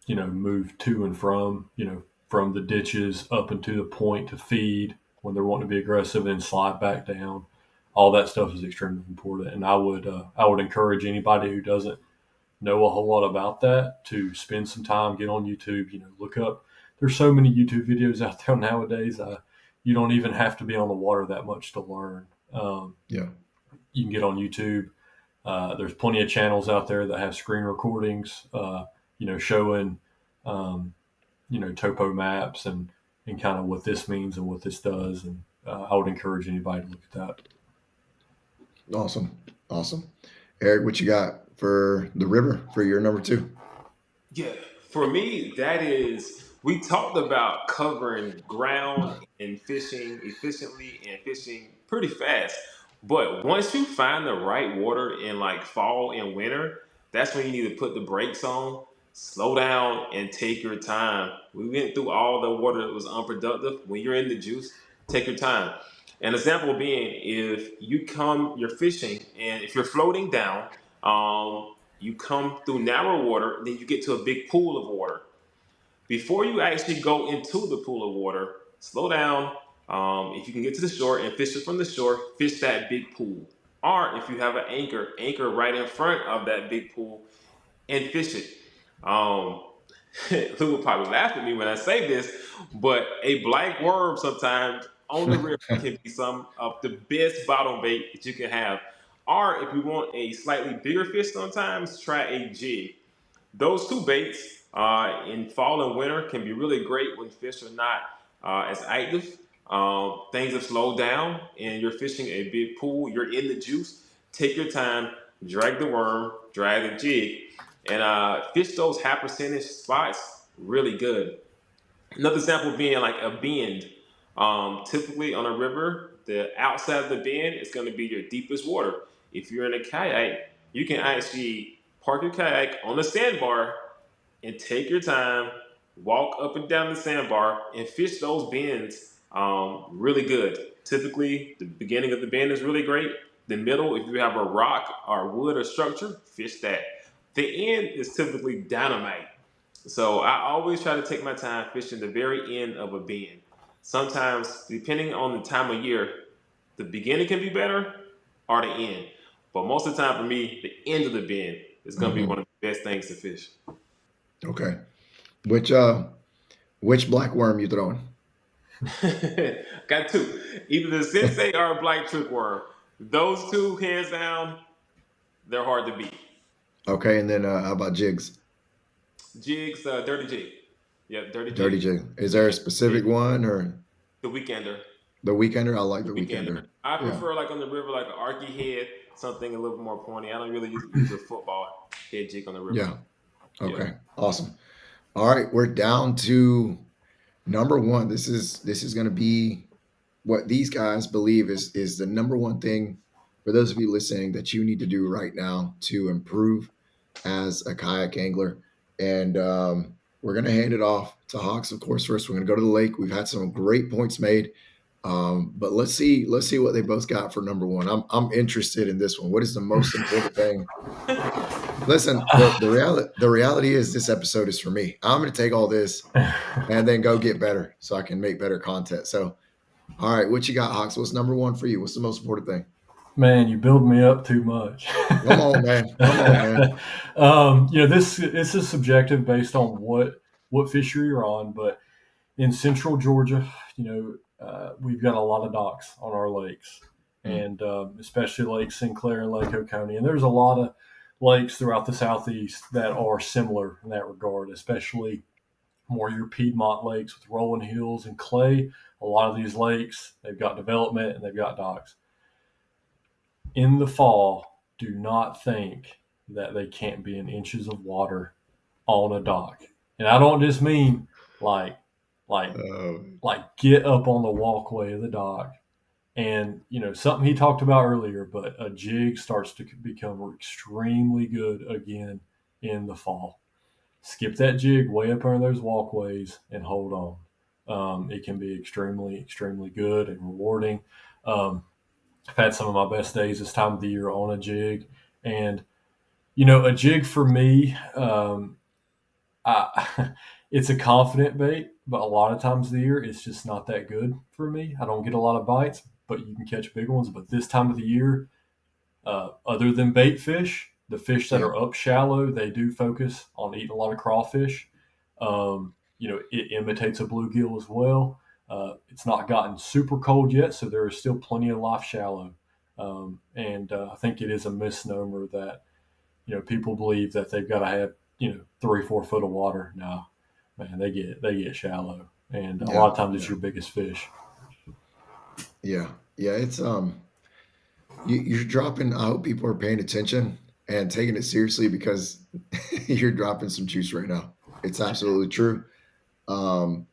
move to and from the ditches up into the point to feed. when they're wanting to be aggressive and slide back down. All that stuff is extremely important, and I would encourage anybody who doesn't know a whole lot about that to spend some time, get on YouTube, look up. There's so many YouTube videos out there nowadays. You don't even have to be on the water that much to learn. Yeah. You can get on YouTube. There's plenty of channels out there that have screen recordings, showing, topo maps and kind of what this means and what this does. And I would encourage anybody to look at that. Awesome. Eric, what you got for the river for your number 2? Yeah, for me, we talked about covering ground and fishing efficiently and fishing pretty fast. But once you find the right water in like fall and winter, that's when you need to put the brakes on, slow down, and take your time. We went through all the water that was unproductive. When you're in the juice, take your time. An example being, if you're fishing, and if you're floating down, you come through narrow water, then you get to a big pool of water. Before you actually go into the pool of water, slow down. If you can get to the shore and fish it from the shore, fish that big pool. Or if you have an anchor right in front of that big pool and fish it. Um, Lou will probably laugh at me when I say this, but a black worm sometimes on the river can be some of the best bottom bait that you can have. Or if you want a slightly bigger fish sometimes, try a jig. Those two baits in fall and winter can be really great when fish are not as active. Things have slowed down and you're fishing a big pool, you're in the juice. Take your time, drag the worm, drag the jig, and fish those high percentage spots really good. Another example being like a bend. Typically on a river, the outside of the bend is going to be your deepest water. If you're in a kayak, you can actually park your kayak on the sandbar and take your time, walk up and down the sandbar, and fish those bends really good. Typically, the beginning of the bend is really great. The middle, if you have a rock or wood or structure, fish that. The end is typically dynamite. So I always try to take my time fishing the very end of a bend. Sometimes, depending on the time of year, the beginning can be better or the end. But most of the time for me, the end of the bend is going to be one of the best things to fish. Okay. Which black worm you throwing? Got 2. Either the sensei or a black trick worm. Those 2, hands down, they're hard to beat. Okay, and then how about jigs? Jigs, dirty jig. Yep, Dirty jig. Is there a specific one or the weekender? the weekender? I like the weekender. I prefer like on the river, like an arky head, something a little bit more pointy. I don't really use a football head jig on the river. Yeah. Okay. Awesome. All right, we're down to number 1. This is going to be what these guys believe is the number 1 thing for those of you listening that you need to do right now to improve as a kayak angler. And we're going to hand it off to Hawks, of course. First, we're going to go to the lake. We've had some great points made, but let's see what they both got for number 1. I'm interested in this one. What is the most important thing? Listen, the reality is this episode is for me. I'm going to take all this and then go get better so I can make better content. So, all right, what you got, Hawks? What's number 1 for you? What's the most important thing? Man, you build me up too much. Come on, man. This is subjective based on what fishery you're on, but in central Georgia, we've got a lot of docks on our lakes, and especially Lake Sinclair and Lake Oconee. And there's a lot of lakes throughout the southeast that are similar in that regard, especially more your Piedmont lakes with rolling hills and clay. A lot of these lakes, they've got development and they've got docks. In the fall, do not think that they can't be in inches of water on a dock. And I don't just mean like get up on the walkway of the dock. And, something he talked about earlier, but a jig starts to become extremely good again in the fall. Skip that jig way up under those walkways and hold on. It can be extremely, extremely good and rewarding. I've had some of my best days this time of the year on a jig. And, a jig for me, It's a confident bait, but a lot of times of the year it's just not that good for me. I don't get a lot of bites, but you can catch big ones. But this time of the year, other than bait fish, the fish that Yeah. are up shallow, they do focus on eating a lot of crawfish. It imitates a bluegill as well. It's not gotten super cold yet, so there is still plenty of life shallow. And I think it is a misnomer that people believe that they've got to have 3-4 foot of water. No, man, they get shallow, and a Yeah. lot of times it's Yeah. your biggest fish. Yeah. Yeah. It's you're dropping. I hope people are paying attention and taking it seriously because you're dropping some juice right now. It's absolutely true. Um,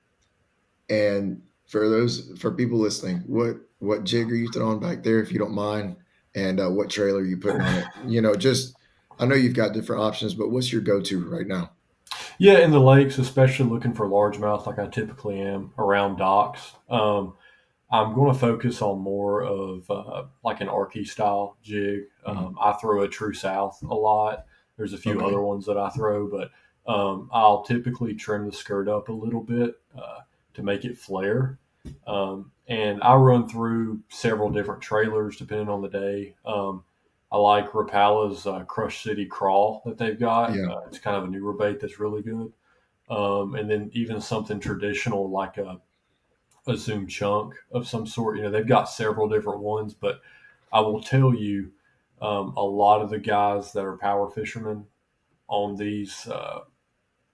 and for people listening, what jig are you throwing back there, if you don't mind, and what trailer are you putting on it? Just I know you've got different options, but what's your go-to right now? Yeah, in the lakes, especially looking for largemouth, like I typically am around docks. I'm going to focus on more of like an Arky style jig. Mhm. I throw a True South a lot. There's a few Okay. other ones that I throw, but I'll typically trim the skirt up a little bit to make it flare. And I run through several different trailers depending on the day. I like Rapala's Crush City Crawl that they've got. Yeah. It's kind of a newer bait that's really good. And then even something traditional like a Zoom chunk of some sort. They've got several different ones, but I will tell you, a lot of the guys that are power fishermen on these,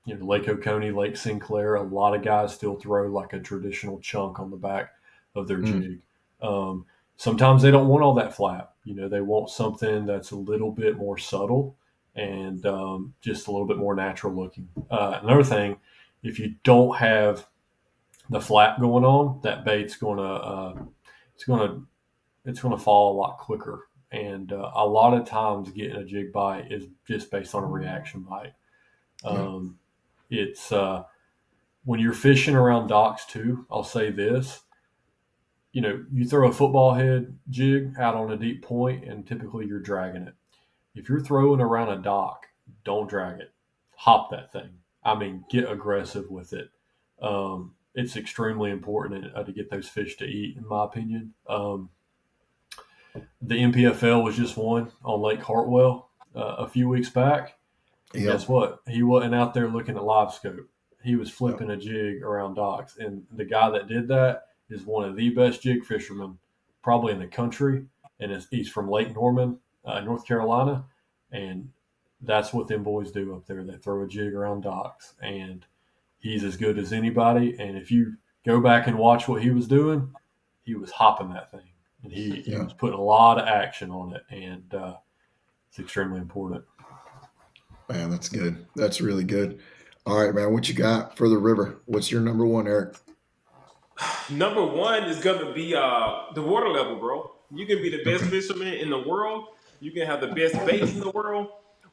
Lake Oconee, Lake Sinclair, a lot of guys still throw like a traditional chunk on the back of their Mm. jig. Um, Sometimes they don't want all that flap. They want something that's a little bit more subtle and just a little bit more natural looking. Another thing, if you don't have the flap going on, that bait's it's gonna it's gonna fall a lot quicker. And a lot of times, getting a jig bite is just based on a reaction bite. Yeah. Um, it's When you're fishing around docks too. I'll say this: you throw a football head jig out on a deep point, and typically you're dragging it. If you're throwing around a dock, don't drag it. Hop that thing. I mean, get aggressive with it. It's extremely important to get those fish to eat, in my opinion. The MPFL was just won on Lake Hartwell a few weeks back, and Yep. guess what? He wasn't out there looking at live scope. He was Yep. flipping a jig around docks, and the guy that did that is one of the best jig fishermen probably in the country, and he's from Lake Norman, North Carolina, and that's what them boys do up there. They throw a jig around docks, and he's as good as anybody. And if you go back and watch what he was doing, he was hopping that thing, and he Yeah. was putting a lot of action on it, and it's extremely important. Man, that's good. That's really good. All right, man. What you got for the river? What's your number one, Eric? Number one is gonna be the water level, bro. You can be the best Okay. fisherman in the world. You can have the best baits in the world.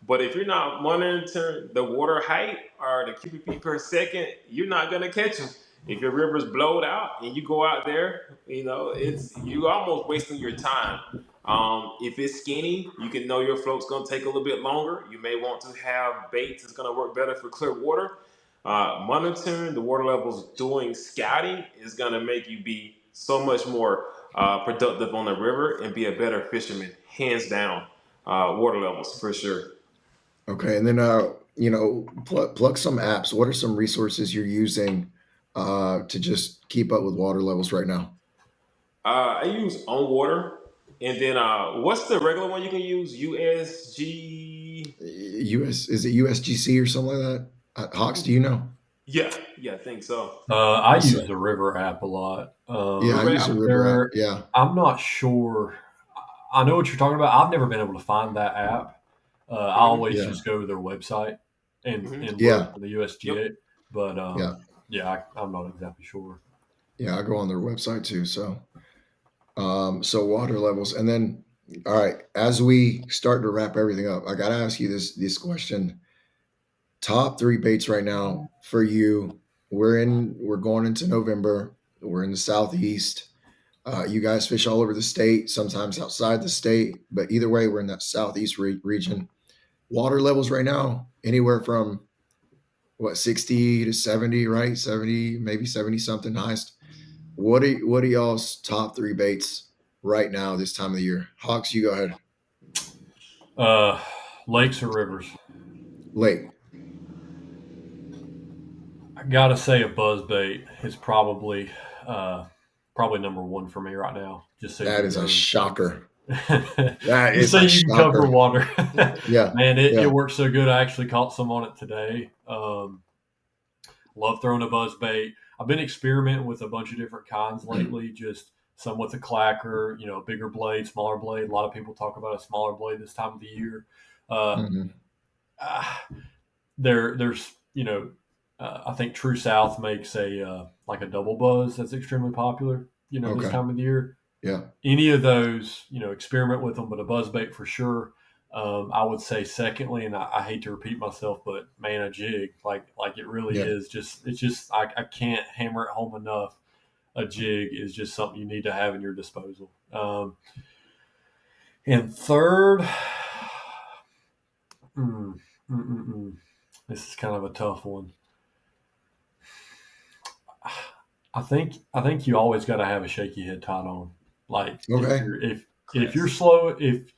But if you're not monitoring the water height or the cubic feet per second, you're not gonna catch them. If your river's blowed out and you go out there, it's you almost wasting your time. If it's skinny, you can know your float's gonna take a little bit longer. You may want to have baits that's gonna work better for clear water. Monitoring the water levels, doing scouting is going to make you be so much more productive on the river and be a better fisherman, hands down. Water levels for sure. Okay. And then, plug some apps. What are some resources you're using to just keep up with water levels right now? I use on water, and then what's the regular one you can use? USG. US is it USGC or something like that? Hawks, do you know? Yeah, yeah, I think so. I So, use the River app a lot. yeah, I River use the app. River app. There, Yeah, I'm not sure. I know what you're talking about. I've never been able to find that app. I Hmm. always yeah, just go to their website Hmm. and look yeah, for the Yep. USGA. But yeah, yeah, I'm not exactly sure. yeah. I go on their website too. So water levels, and then all right. As we start to wrap everything up, I gotta ask you this question: top three baits right now for you. We're going into November. We're in the southeast. You guys fish all over the state, sometimes outside the state, but either way, we're in that southeast region. Water levels right now, anywhere from what, 60 to 70, right? 70, maybe 70 something highest. What are y'all's top 3 baits right now this time of the year? Hawks, you go ahead. Lakes or rivers? Lake. I gotta say a buzz bait is probably number one for me right now. Just so That you is a know, shocker. That just is so a you can cover shocker. water. Yeah. Man, Yeah. it works so good. I actually caught some on it today. Love throwing a buzz bait. I've been experimenting with a bunch of different kinds lately. Just some with a clacker, a bigger blade, smaller blade. A lot of people talk about a smaller blade this time of the year. Uh, Mm-hmm. there's I think True South makes a like a double buzz that's extremely popular. This Okay. time of the year. Yeah. Any of those, experiment with them, but a buzz bait for sure. I would say secondly, and I hate to repeat myself, but man, a jig like it really Yeah. is just I can't hammer it home enough. A jig is just something you need to have in your disposal. And third, this is kind of a tough one. I think you always got to have a shaky head tied on. Like Okay. if you're slow, if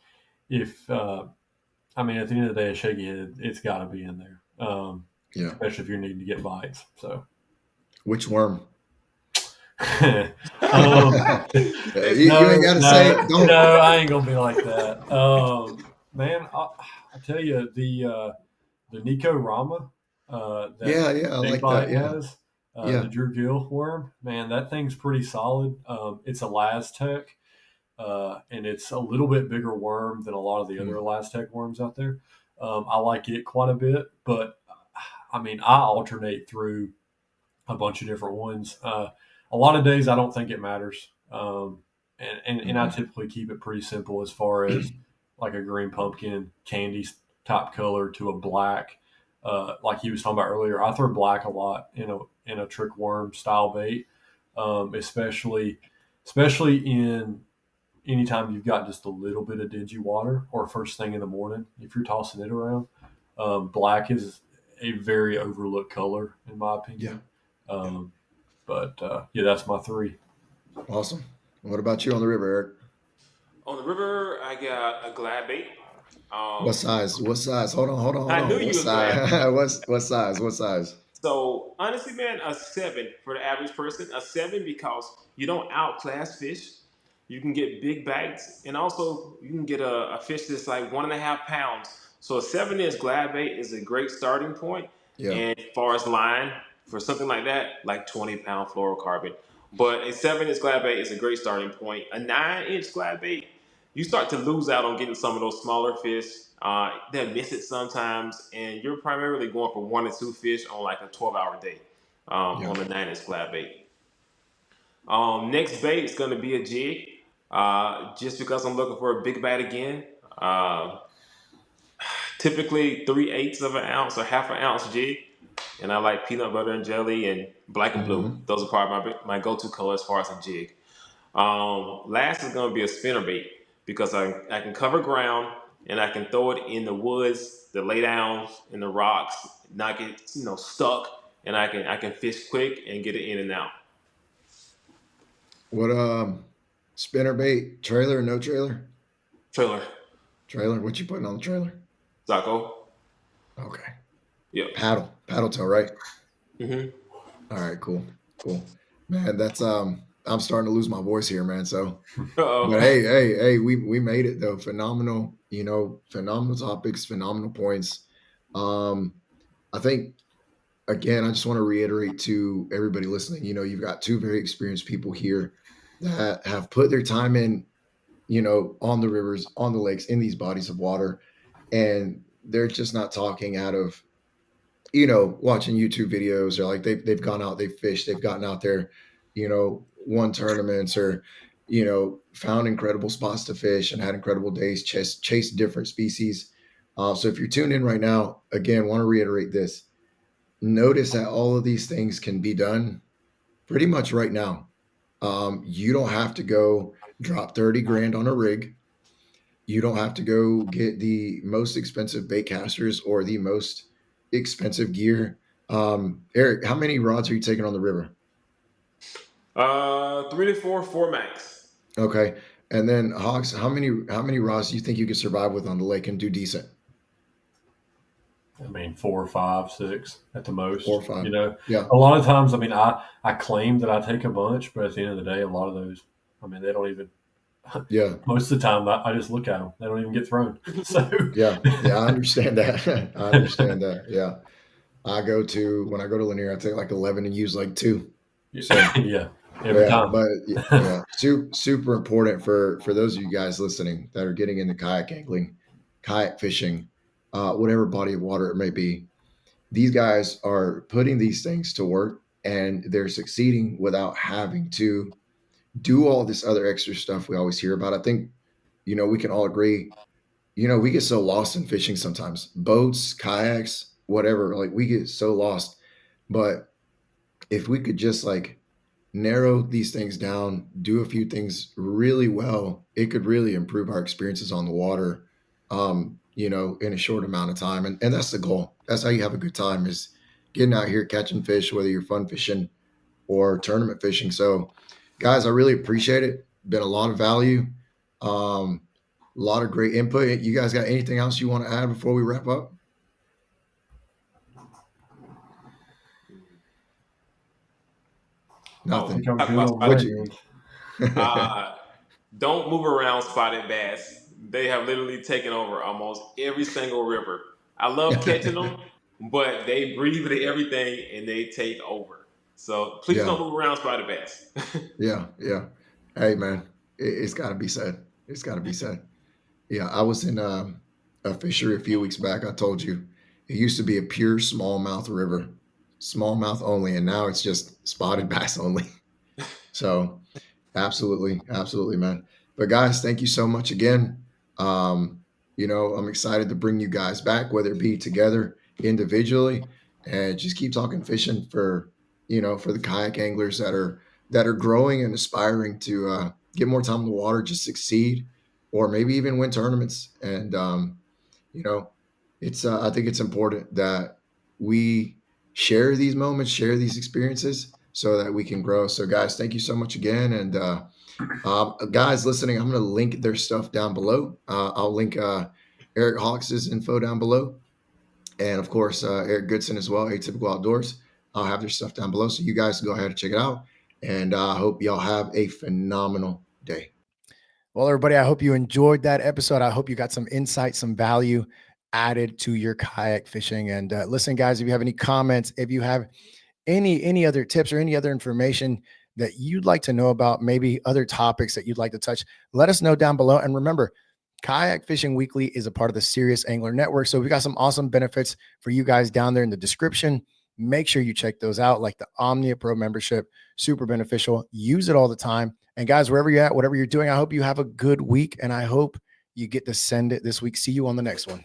I mean, at the end of the day, a shaky head, it's got to be in there. Yeah. Especially if you're needing to get bites. So, Which worm? You ain't got to say it. Don't. No, I ain't gonna be like that. Man, I tell you the Nico Rama that Yeah. I Big like Bite that. Yeah. has Yeah. the Drew Gill worm. Man, that thing's pretty solid. It's a Laztec. And it's a little bit bigger worm than a lot of the other Laztec worms out there. I like it quite a bit, but I mean, I alternate through a bunch of different ones. A lot of days I don't think it matters. And I typically keep it pretty simple as far as like a green pumpkin candy top color to a black. Like he was talking about earlier, I throw black a lot in a trick worm style bait, especially in anytime you've got just a little bit of dingy water or first thing in the morning, if you're tossing it around. Black is a very overlooked color in my opinion. But that's my 3. Awesome. What about you on the river, Eric? On the river, I got a glad bait. What size? What size? Hold I knew on. you What was gonna ask me size? that. What size? What size? So honestly, man, a 7 for the average person. A 7 because you don't outclass fish. You can get big bites, and also you can get a fish that's like 1.5 pounds. So a 7-inch glad bait is a great starting point. Yeah. And as far as line for something like that, like 20-pound fluorocarbon. But a 7-inch glad bait is a great starting point. A 9-inch glad bait, you start to lose out on getting some of those smaller fish. They'll miss it sometimes, and you're primarily going for 1 or 2 fish on like a 12-hour day Yeah. on the 9-inch glad bait. Next bait is going to be a jig, just because I'm looking for a big bite again. Typically 3/8 of an ounce or half an ounce jig, and I like peanut butter and jelly and black and blue. Mm-hmm. Those are probably my go-to color as far as a jig. Last is going to be a spinnerbait because I can cover ground and I can throw it in the woods, the laydowns, in the rocks, not get stuck, and I can fish quick and get it in and out. What spinner bait? Trailer? No trailer? Trailer, Trailer. What you putting on the trailer? Zaco. Okay. Yep. Paddle tail, right? Mm-hmm. All right. Cool. Man, that's I'm starting to lose my voice here, man. So, Uh-oh. but hey, we made it though. Phenomenal, phenomenal topics, phenomenal points. I think again, I just want to reiterate to everybody listening, you've got 2 very experienced people here that have put their time in, on the rivers, on the lakes, in these bodies of water, and they're just not talking out of watching YouTube videos, or like they've gone out, they've fished, they've gotten out there, won tournaments, or found incredible spots to fish and had incredible days, chase different species. So if you're tuned in right now, again, want to reiterate this: notice that all of these things can be done pretty much right now. You don't have to go drop 30 grand on a rig. You don't have to go get the most expensive bait casters or the most expensive gear. Eric, how many rods are you taking on the river? 3 to 4, 4 max. Okay. And then Hawks, how many rods do you think you could survive with on the lake and do decent? I mean, 4 or 5, 6 at the most. 4 or 5. You know, Yeah. a lot of times, I mean, I claim that I take a bunch, but at the end of the day, a lot of those, I mean, they don't even. Yeah. Most of the time, I just look at them; they don't even get thrown. So Yeah. Yeah. I understand that. I understand that. Yeah. When I go to Lanier, I take like 11 and use like 2. So yeah, every yeah, time. but yeah, super important for those of you guys listening that are getting into kayak angling, kayak fishing, whatever body of water it may be. These guys are putting these things to work and they're succeeding without having to do all this other extra stuff we always hear about. I think, we can all agree, we get so lost in fishing sometimes. Boats, kayaks, whatever, like we get so lost. But if we could just like narrow these things down, do a few things really well, it could really improve our experiences on the water, in a short amount of time. And that's the goal. That's how you have a good time, is getting out here catching fish, whether you're fun fishing or tournament fishing. So, guys, I really appreciate it. Been a lot of value, a lot of great input. You guys got anything else you want to add before we wrap up? Nothing. I'm Talk good about on my Would spotted. you? Don't move around spotted bass. They have literally taken over almost every single river. I love catching them, but they breathe into everything and they take over. So please Yeah. don't move around spotted bass. Yeah. Yeah. Hey, man, it's got to be said. It's got to be said. Yeah, I was in a fishery a few weeks back. I told you it used to be a pure smallmouth river, smallmouth only, and now it's just spotted bass only. So, absolutely, absolutely, man. But guys, thank you so much again. I'm excited to bring you guys back, whether it be together, individually, and just keep talking fishing for the kayak anglers that are growing and aspiring to get more time in the water, just succeed, or maybe even win tournaments. And you know, I think it's important that we share these moments, share these experiences, so that we can grow. So, guys, thank you so much again. And guys listening, I'm going to link their stuff down below. I'll link Eric Hawks' info down below. And of course, Eric Goodson as well, Atypical Outdoors. I'll have their stuff down below. So you guys go ahead and check it out. And I hope y'all have a phenomenal day. Well, everybody, I hope you enjoyed that episode. I hope you got some insight, some value added to your kayak fishing. And listen, guys, if you have any comments, if you have any other tips or any other information that you'd like to know about, maybe other topics that you'd like to touch, let us know down below. And remember, Kayak Fishing Weekly is a part of the Serious Angler Network. So we got some awesome benefits for you guys down there in the description. Make sure you check those out, like the Omnia Pro membership, super beneficial. Use it all the time. And guys, wherever you're at, whatever you're doing, I hope you have a good week, and I hope you get to send it this week. See you on the next one.